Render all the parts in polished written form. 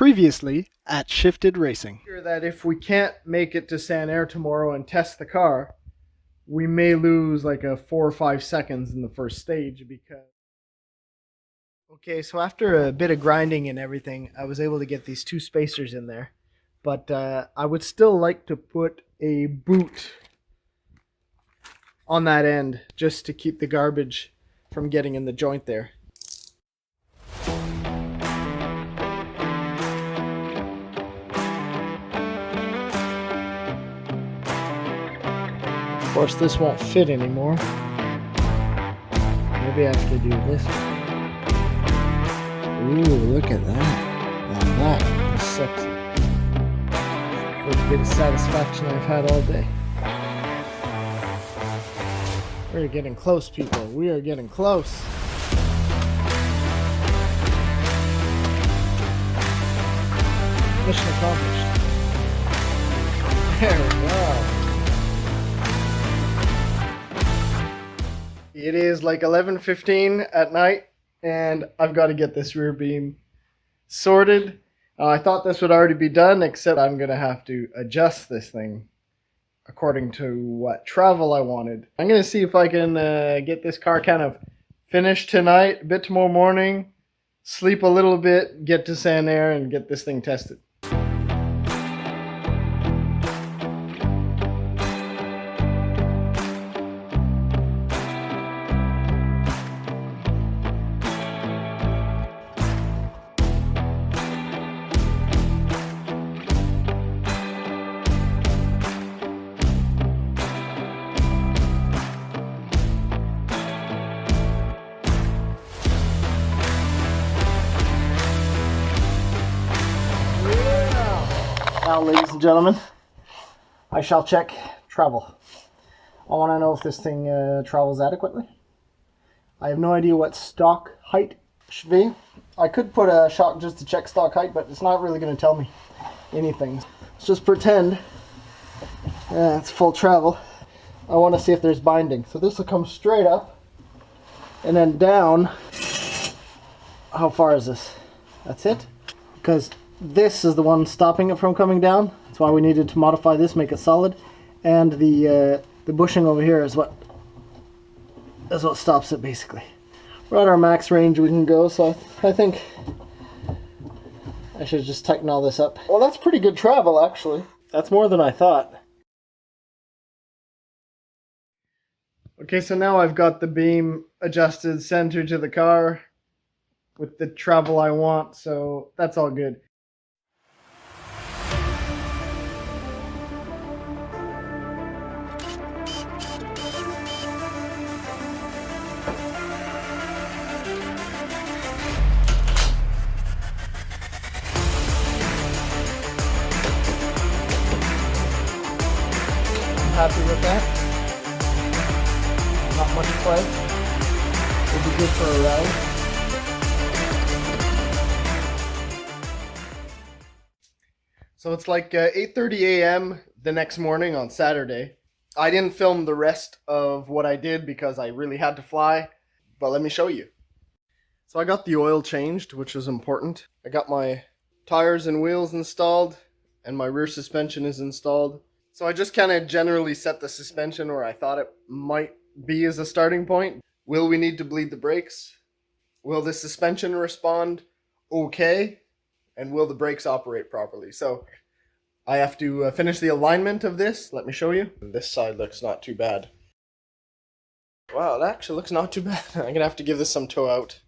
Previously at Shifted Racing. That if we can't make it to Sanair tomorrow and test the car, we may lose like a 4 or 5 seconds in the first stage because... Okay, so after a bit of grinding and everything, I was able to get these 2 spacers in there. But I would still like to put a boot on that end just to keep the garbage from getting in the joint there. Of course, this won't fit anymore. Maybe I have to do this. Ooh, look at that. Now that is sexy. First bit of satisfaction I've had all day. We're getting close, people. We are getting close. Mission accomplished. There we go. It is like 11:15 at night, and I've got to get this rear beam sorted. I thought this would already be done, except I'm going to have to adjust this thing according to what travel I wanted. I'm going to see if I can get this car kind of finished tonight, a bit tomorrow morning, sleep a little bit, get to Sanair, and get this thing tested. Now, ladies and gentlemen, I shall check travel. I want to know if this thing travels adequately. I have no idea what stock height should be. I could put a shock just to check stock height, but it's not really going to tell me anything. Let's just pretend it's full travel. I want to see if there's binding. So this will come straight up and then down. How far is this? That's it? Because this is the one stopping it from coming down. That's why we needed to modify this, make it solid. And the bushing over here is what stops it, basically. We're at our max range we can go, so I think I should just tighten all this up. Well, that's pretty good travel, actually. That's more than I thought. Okay, so now I've got the beam adjusted, centered to the car with the travel I want, so that's all good. Happy with that. Not much play. It'll be good for a ride. So it's like 8:30 a.m. the next morning on Saturday. I didn't film the rest of what I did because I really had to fly, but let me show you. So I got the oil changed, which was important. I got my tires and wheels installed, and my rear suspension is installed. So I just kind of generally set the suspension where I thought it might be as a starting point. Will we need to bleed the brakes? Will the suspension respond okay? And will the brakes operate properly? So I have to finish the alignment of this. Let me show you. This side looks not too bad. Wow, it actually looks not too bad. I'm going to have to give this some tow out.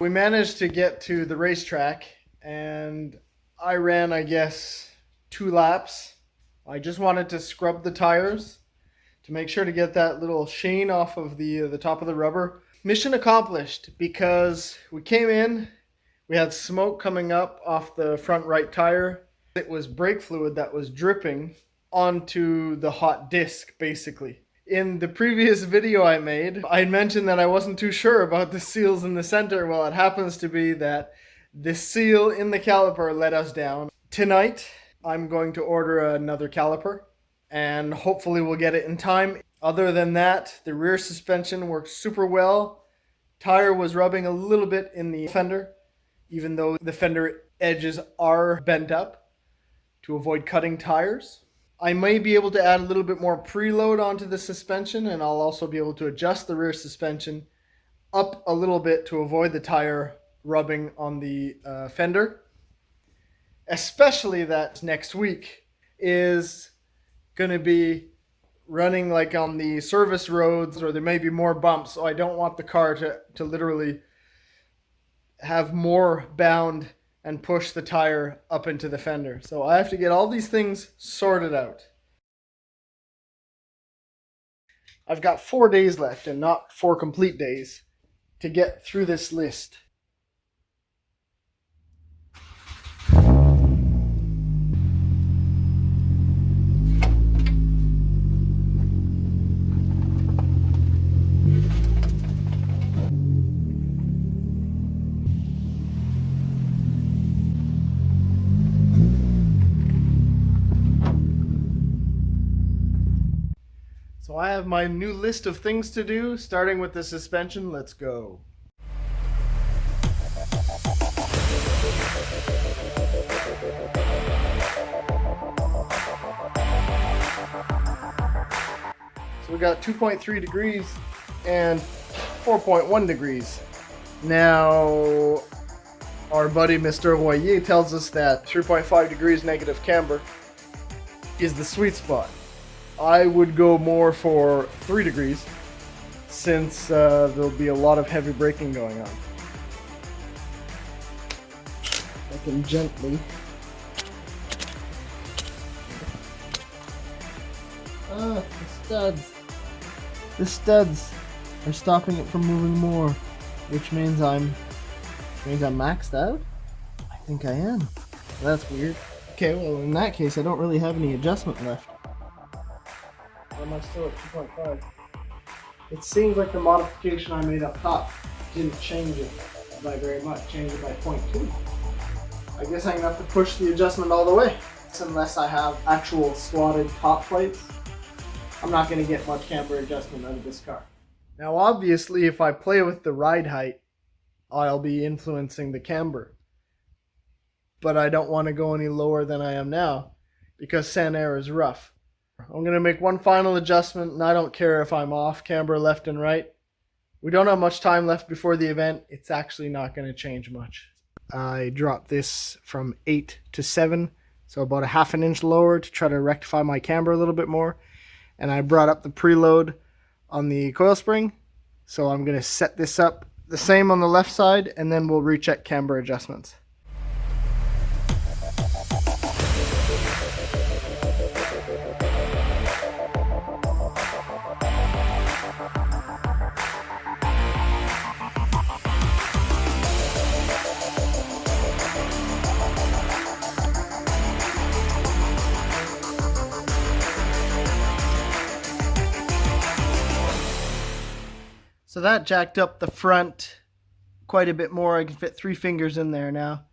We managed to get to the racetrack, and I ran, I guess, 2 laps. I just wanted to scrub the tires to make sure to get that little sheen off of the top of the rubber. Mission accomplished, because we came in, we had smoke coming up off the front right tire. It was brake fluid that was dripping onto the hot disc, basically. In the previous video I made, I mentioned that I wasn't too sure about the seals in the center. Well, it happens to be that the seal in the caliper let us down. Tonight, I'm going to order another caliper, and hopefully we'll get it in time. Other than that, the rear suspension works super well. Tire was rubbing a little bit in the fender, even though the fender edges are bent up to avoid cutting tires. I may be able to add a little bit more preload onto the suspension, and I'll also be able to adjust the rear suspension up a little bit to avoid the tire rubbing on the fender. Especially that next week is going to be running like on the service roads, or there may be more bumps, so I don't want the car to literally have more bound and push the tire up into the fender. So I have to get all these things sorted out. I've got 4 days left, and not 4 complete days, to get through this list. So I have my new list of things to do, starting with the suspension. Let's go. So we got 2.3 degrees and 4.1 degrees. Now, our buddy Mr. Royer tells us that 3.5 degrees negative camber is the sweet spot. I would go more for 3 degrees, since there'll be a lot of heavy braking going on. I can gently. Ah, the studs. The studs are stopping it from moving more, which means I'm maxed out? I think I am. That's weird. Okay, well in that case I don't really have any adjustment left. Or am I still at 2.5? It seems like the modification I made up top didn't change it by very much, changed it by 0.2. I guess I'm gonna have to push the adjustment all the way. Unless I have actual slotted top plates, I'm not gonna get much camber adjustment out of this car. Now obviously if I play with the ride height, I'll be influencing the camber. But I don't want to go any lower than I am now, because Sanair is rough. I'm going to make one final adjustment, and I don't care if I'm off camber left and right. We don't have much time left before the event. It's actually not going to change much. I dropped this from 8 to 7, so about a half an inch lower to try to rectify my camber a little bit more. And I brought up the preload on the coil spring, so I'm going to set this up the same on the left side, and then we'll recheck camber adjustments. So that jacked up the front quite a bit more. I can fit 3 fingers in there now.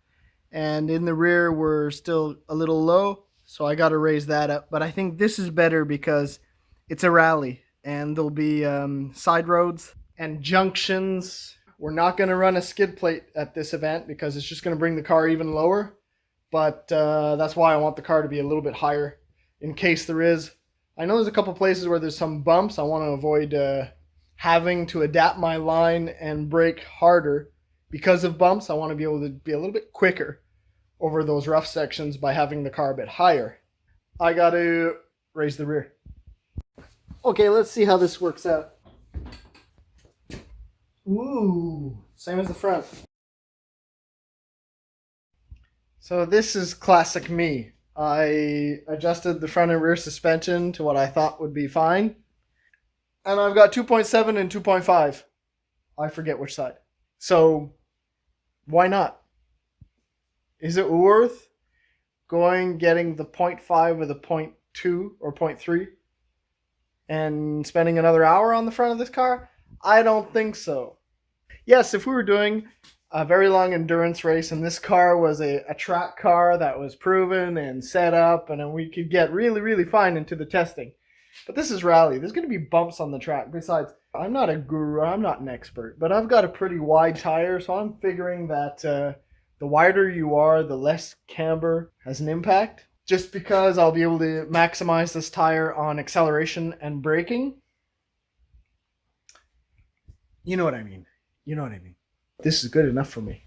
And in the rear we're still a little low, so I got to raise that up. But I think this is better because it's a rally and there'll be side roads and junctions. We're not going to run a skid plate at this event because it's just going to bring the car even lower. But that's why I want the car to be a little bit higher in case there is. I know there's a couple places where there's some bumps. I want to avoid having to adapt my line and brake harder because of bumps. I want to be able to be a little bit quicker over those rough sections by having the car a bit higher. I got to raise the rear. Okay, let's see how this works out. Ooh, same as the front. So this is classic me. I adjusted the front and rear suspension to what I thought would be fine. And I've got 2.7 and 2.5. I forget which side. So why not? Is it worth getting the 0.5 or the 0.2 or 0.3 and spending another hour on the front of this car? I don't think so. Yes, if we were doing a very long endurance race and this car was a track car that was proven and set up, and then we could get really, really fine into the testing. But this is rally. There's going to be bumps on the track. Besides, I'm not a guru. I'm not an expert. But I've got a pretty wide tire, so I'm figuring that the wider you are, the less camber has an impact. Just because I'll be able to maximize this tire on acceleration and braking. You know what I mean. You know what I mean. This is good enough for me.